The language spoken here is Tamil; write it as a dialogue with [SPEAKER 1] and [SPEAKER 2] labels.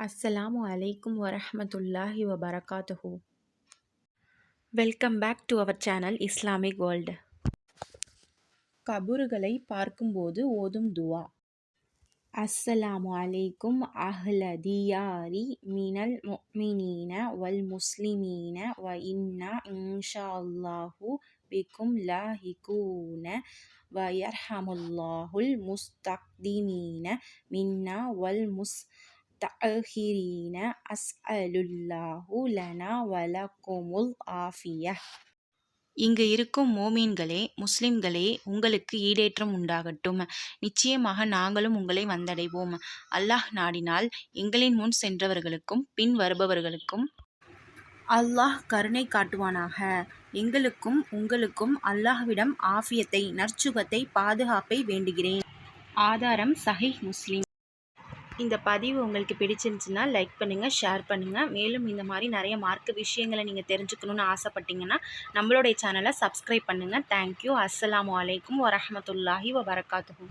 [SPEAKER 1] Assalamu alaikum warahmatullahi wabarakatuhu. Welcome back to our channel Islamic World. கபறுகளை பார்க்கும்போது ஓதும் துவா. அஸ்ஸலாமு அலைக்கும் அஹ்ல தியாரி மினல் முஃமினீன வல் முஸ்லிமீன வ இன்னா இன்ஷா அல்லாஹு பிக்கும் லாஹிகூன வ யர்ஹமுல்லாஹுல் முஸ்தக்திமீன மின்னா வல் முஸ்தஅஹிரீன அஸ்அலுல்லாஹு லனா வலக்குமுல் ஆஃபியஹ். இங்கு இருக்கும் மோமீன்களே, முஸ்லிம்களே, உங்களுக்கு ஈடேற்றம் உண்டாகட்டும். நிச்சயமாக நாங்களும் உங்களை வந்தடைவோம். அல்லாஹ் நாடினால் எங்களின் முன் சென்றவர்களுக்கும் பின் வருபவர்களுக்கும் அல்லாஹ் கருணை காட்டுவானாக. எங்களுக்கும் உங்களுக்கும் அல்லாஹ்விடம் ஆஃபியத்தை, நற்சுகத்தை, பாதுகாப்பை வேண்டுகிறேன். ஆதாரம் சஹீஹ் முஸ்லிம். இந்த பதிவு உங்களுக்கு பிடிச்சிருந்துச்சுன்னா லைக் பண்ணுங்கள், ஷேர் பண்ணுங்கள். மேலும் இந்த மாதிரி நிறைய மார்க்க விஷயங்களை நீங்கள் தெரிஞ்சுக்கணுன்னு ஆசைப்பட்டீங்கன்னா நம்மளுடைய சேனலை சப்ஸ்கிரைப் பண்ணுங்கள். தேங்க்யூ. அஸ்ஸலாமு அலைக்கும் வரஹ்மத்துல்லாஹி வபரகாத்துஹு.